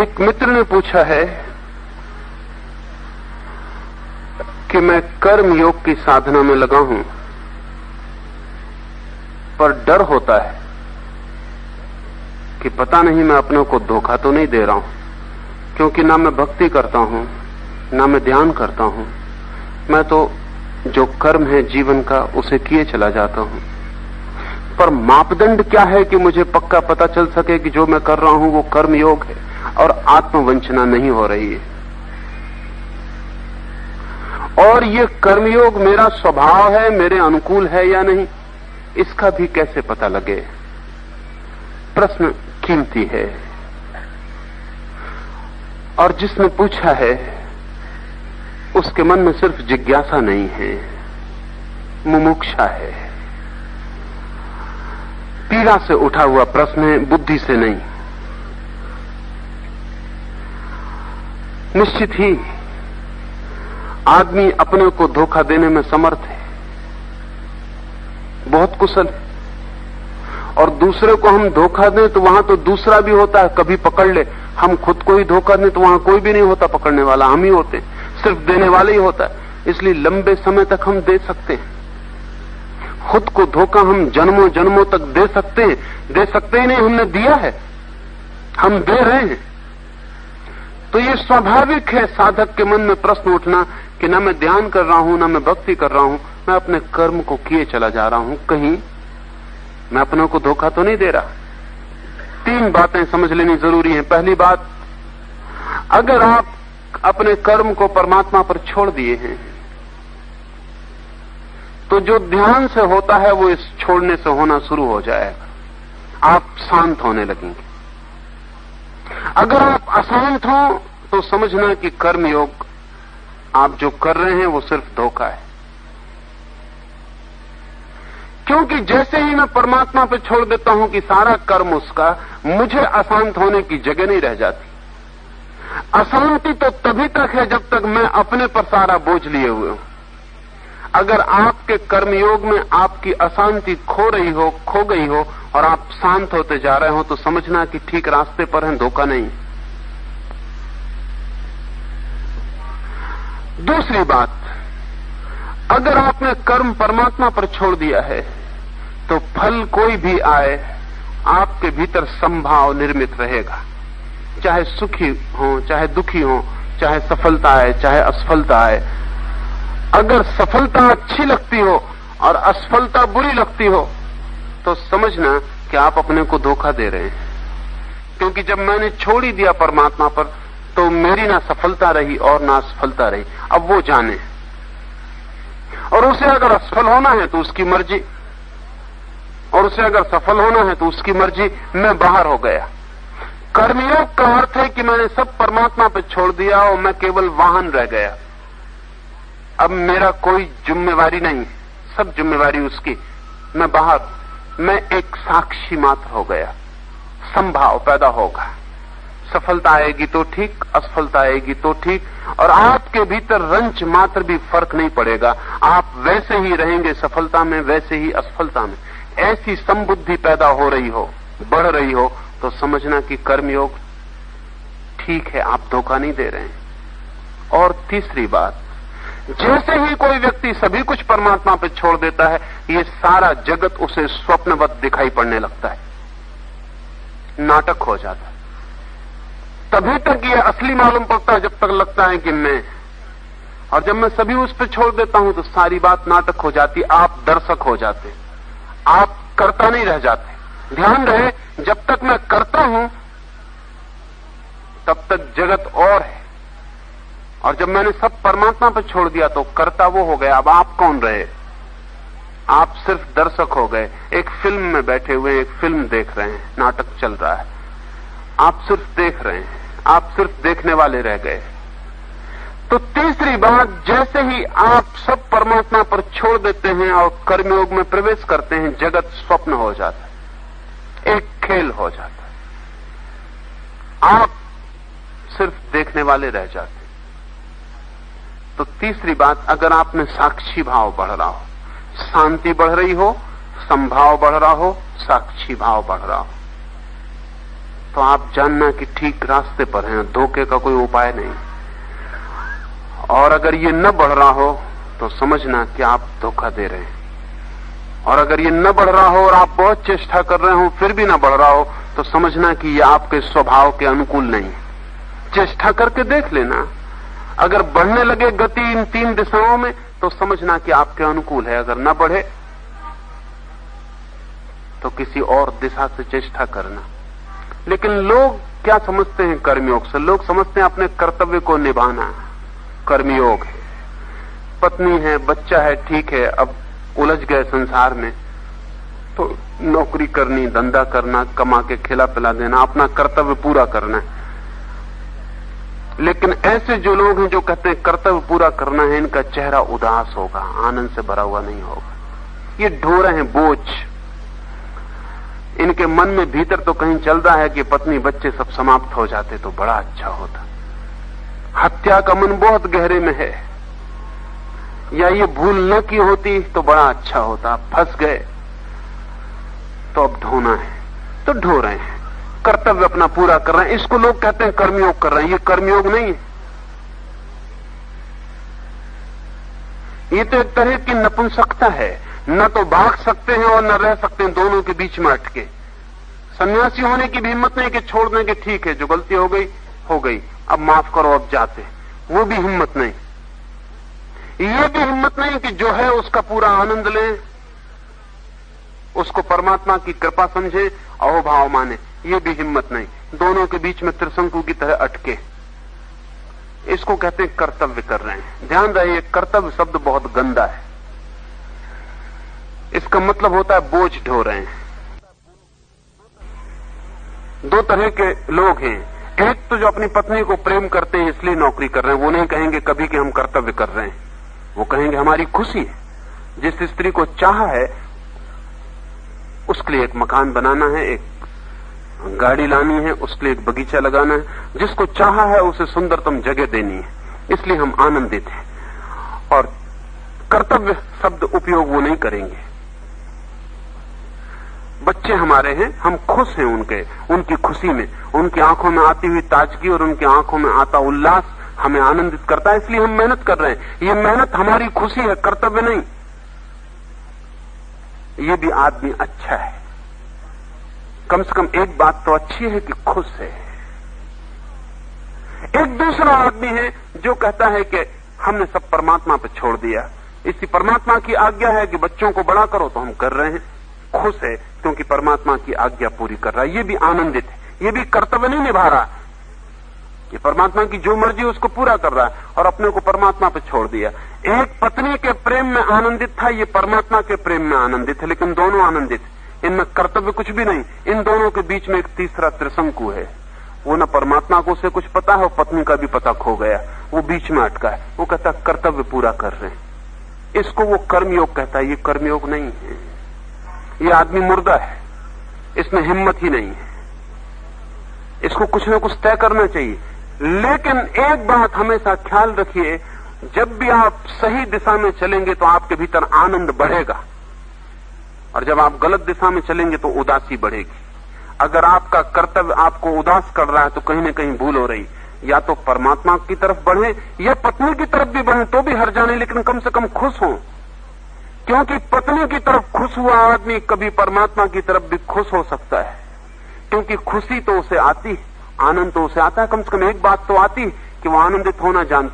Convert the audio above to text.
एक मित्र ने पूछा है कि मैं कर्म योग की साधना में लगा हूं, पर डर होता है कि पता नहीं मैं अपने को धोखा तो नहीं दे रहा हूं, क्योंकि ना मैं भक्ति करता हूं ना मैं ध्यान करता हूं। मैं तो जो कर्म है जीवन का उसे किए चला जाता हूं। पर मापदंड क्या है कि मुझे पक्का पता चल सके कि जो मैं कर रहा हूं वो कर्म योग है और आत्मवंचना नहीं हो रही है। और ये कर्मयोग मेरा स्वभाव है, मेरे अनुकूल है या नहीं, इसका भी कैसे पता लगे? प्रश्न कीमती है। और जिसने पूछा है उसके मन में सिर्फ जिज्ञासा नहीं है, मुमुक्षा है। पीड़ा से उठा हुआ प्रश्न है, बुद्धि से नहीं। निश्चित ही आदमी अपने को धोखा देने में समर्थ है, बहुत कुशल है। और दूसरे को हम धोखा दें तो वहां तो दूसरा भी होता है, कभी पकड़ ले। हम खुद को ही धोखा दें तो वहां कोई भी नहीं होता पकड़ने वाला, हम ही होते हैं, सिर्फ देने वाले ही होता है। इसलिए लंबे समय तक हम दे सकते हैं। खुद को धोखा हम जन्मों जन्मों तक दे सकते हैं। दे सकते ही नहीं, हमने दिया है, हम दे रहे हैं। तो ये स्वाभाविक है साधक के मन में प्रश्न उठना कि ना मैं ध्यान कर रहा हूं ना मैं भक्ति कर रहा हूं, मैं अपने कर्म को किए चला जा रहा हूं, कहीं मैं अपनों को धोखा तो नहीं दे रहा। 3 बातें समझ लेनी जरूरी हैं। पहली बात, अगर आप अपने कर्म को परमात्मा पर छोड़ दिए हैं तो जो ध्यान से होता है वो इस छोड़ने से होना शुरू हो जाएगा। आप शांत होने लगेंगे। अगर आप अशांत हो तो समझना कि कर्म योग आप जो कर रहे हैं वो सिर्फ धोखा है। क्योंकि जैसे ही मैं परमात्मा पे छोड़ देता हूं कि सारा कर्म उसका, मुझे अशांत होने की जगह नहीं रह जाती। अशांति तो तभी तक है जब तक मैं अपने पर सारा बोझ लिए हुए हूं। अगर आपके कर्मयोग में आपकी अशांति खो गई हो और आप शांत होते जा रहे हो तो समझना कि ठीक रास्ते पर हैं, धोखा नहीं। दूसरी बात, अगर आपने कर्म परमात्मा पर छोड़ दिया है तो फल कोई भी आए आपके भीतर संभाव निर्मित रहेगा। चाहे सुखी हो चाहे दुखी हो, चाहे सफलता आए चाहे असफलता आए। अगर सफलता अच्छी लगती हो और असफलता बुरी लगती हो तो समझना कि आप अपने को धोखा दे रहे हैं। क्योंकि जब मैंने छोड़ ही दिया परमात्मा पर तो मेरी ना सफलता रही और ना असफलता रही। अब वो जाने, और उसे अगर असफल होना है तो उसकी मर्जी, और उसे अगर सफल होना है तो उसकी मर्जी। मैं बाहर हो गया। कर्मयोग का अर्थ है कि मैंने सब परमात्मा पे छोड़ दिया और मैं केवल वाहन रह गया। अब मेरा कोई जिम्मेवारी नहीं, सब जिम्मेवारी उसकी। मैं बाहर, मैं एक साक्षी मात्र हो गया। संभाव पैदा होगा, सफलता आएगी तो ठीक, असफलता आएगी तो ठीक, और आपके भीतर रंच मात्र भी फर्क नहीं पड़ेगा। आप वैसे ही रहेंगे सफलता में, वैसे ही असफलता में। ऐसी संबुद्धि पैदा हो रही हो, बढ़ रही हो तो समझना कि कर्मयोग ठीक है, आप धोखा नहीं दे रहे हैं। और तीसरी बात, जैसे ही कोई व्यक्ति सभी कुछ परमात्मा पे छोड़ देता है, ये सारा जगत उसे स्वप्नवत दिखाई पड़ने लगता है, नाटक हो जाता है। तभी तक ये असली मालूम पड़ता है जब तक लगता है कि मैं, और जब मैं सभी उस पे छोड़ देता हूं तो सारी बात नाटक हो जाती। आप दर्शक हो जाते, आप करता नहीं रह जाते। ध्यान रहे, जब तक मैं करता हूं तब तक जगत और है, और जब मैंने सब परमात्मा पर छोड़ दिया तो करता वो हो गया। अब आप कौन रहे? आप सिर्फ दर्शक हो गए। एक फिल्म में बैठे हुए एक फिल्म देख रहे हैं, नाटक चल रहा है, आप सिर्फ देख रहे हैं, आप सिर्फ देखने वाले रह गए। तो तीसरी बात, जैसे ही आप सब परमात्मा पर छोड़ देते हैं और कर्मयोग में प्रवेश करते हैं, जगत स्वप्न हो जाता है, एक खेल हो जाता है, आप सिर्फ देखने वाले रह जाते हैं। तो तीसरी बात, अगर आप में साक्षी भाव बढ़ रहा हो, शांति बढ़ रही हो, संभाव बढ़ रहा हो, साक्षी भाव बढ़ रहा हो, तो आप जानना कि ठीक रास्ते पर हैं, धोखे का कोई उपाय नहीं। और अगर ये न बढ़ रहा हो तो समझना कि आप धोखा दे रहे हैं। और अगर ये न बढ़ रहा हो और आप बहुत चेष्टा कर रहे हो फिर भी न बढ़ रहा हो तो समझना कि ये आपके स्वभाव के अनुकूल नहीं। चेष्टा करके देख लेना, अगर बढ़ने लगे गति इन 3 दिशाओं में तो समझना कि आपके अनुकूल है। अगर न बढ़े तो किसी और दिशा से चेष्टा करना। लेकिन लोग क्या समझते हैं कर्मयोग से? लोग समझते हैं अपने कर्तव्य को निभाना कर्मयोग है। पत्नी है, बच्चा है, ठीक है, अब उलझ गए संसार में तो नौकरी करनी, धंधा करना, कमा के खिला पिला देना, अपना कर्तव्य पूरा करना है। लेकिन ऐसे जो लोग हैं जो कहते हैं कर्तव्य पूरा करना है, इनका चेहरा उदास होगा, आनंद से भरा हुआ नहीं होगा। ये ढो रहे हैं बोझ। इनके मन में भीतर तो कहीं चलता है कि पत्नी बच्चे सब समाप्त हो जाते तो बड़ा अच्छा होता। हत्या का मन बहुत गहरे में है, या ये भूल न की होती तो बड़ा अच्छा होता। फंस गए तो अब ढोना है, तो ढो रहे हैं, कर्तव्य अपना पूरा कर रहे हैं। इसको लोग कहते हैं कर्मयोग कर रहे हैं। ये कर्मयोग नहीं है, ये तो एक तरह की नपुंसकता है। न तो भाग सकते हैं और न रह सकते हैं, दोनों के बीच में अटके। सन्यासी होने की भी हिम्मत नहीं कि छोड़ दें कि ठीक है जो गलती हो गई, अब माफ करो, अब जाते, वो भी हिम्मत नहीं। ये भी हिम्मत नहीं कि जो है उसका पूरा आनंद लें, उसको परमात्मा की कृपा समझे, अहोभाव माने, ये भी हिम्मत नहीं। दोनों के बीच में त्रिशंकु की तरह अटके। इसको कहते हैं कर्तव्य कर रहे हैं। ध्यान रहे, कर्तव्य शब्द बहुत गंदा है। इसका मतलब होता है बोझ ढो रहे हैं। 2 तरह के लोग हैं। एक तो जो अपनी पत्नी को प्रेम करते हैं इसलिए नौकरी कर रहे हैं, वो नहीं कहेंगे कभी कि हम कर्तव्य कर रहे हैं, वो कहेंगे हमारी खुशी है। जिस स्त्री को चाह है उसके लिए एक मकान बनाना है, एक गाड़ी लानी है, उसके लिए एक बगीचा लगाना है। जिसको चाह है उसे सुंदरतम जगह देनी है, इसलिए हम आनंदित हैं। और कर्तव्य शब्द उपयोग वो नहीं करेंगे। बच्चे हमारे हैं, हम खुश हैं उनकी खुशी में, उनकी आंखों में आती हुई ताजगी और उनकी आंखों में आता उल्लास हमें आनंदित करता है, इसलिए हम मेहनत कर रहे हैं। ये मेहनत हमारी खुशी है, कर्तव्य नहीं। ये भी आदमी अच्छा है, कम से कम एक बात तो अच्छी है कि खुश है। एक दूसरा आदमी है जो कहता है कि हमने सब परमात्मा पर छोड़ दिया, इसी परमात्मा की आज्ञा है कि बच्चों को बड़ा करो तो हम कर रहे हैं, खुश है क्योंकि परमात्मा की आज्ञा पूरी कर रहा है। ये भी आनंदित है, ये भी कर्तव्य नहीं निभा रहा, ये परमात्मा की जो मर्जी उसको पूरा कर रहा है और अपने को परमात्मा पे छोड़ दिया। एक पत्नी के प्रेम में आनंदित था, ये परमात्मा के प्रेम में आनंदित है, लेकिन दोनों आनंदित, इनमें कर्तव्य कुछ भी नहीं। इन दोनों के बीच में एक तीसरा त्रिशंकु है, वो न परमात्मा को उसे कुछ पता है और पत्नी का भी पता खो गया, वो बीच में अटका है। वो कहता कर्तव्य पूरा कर रहे हैं, इसको वो कर्मयोग कहता है। ये कर्मयोग नहीं है, ये आदमी मुर्दा है, इसमें हिम्मत ही नहीं है। इसको कुछ न कुछ तय करना चाहिए। लेकिन एक बात हमेशा ख्याल रखिए, जब भी आप सही दिशा में चलेंगे तो आपके भीतर आनंद बढ़ेगा, और जब आप गलत दिशा में चलेंगे तो उदासी बढ़ेगी। अगर आपका कर्तव्य आपको उदास कर रहा है तो कहीं न कहीं भूल हो रही। या तो परमात्मा की तरफ बढ़े या पत्नी की तरफ भी बढ़े तो भी हर जाने, लेकिन कम से कम खुश हो। क्योंकि पत्नी की तरफ खुश हुआ आदमी कभी परमात्मा की तरफ भी खुश हो सकता है, क्योंकि खुशी तो उसे आती, आनंद तो उसे आता है। कम से कम एक बात तो आती कि वो आनंदित होना जानता।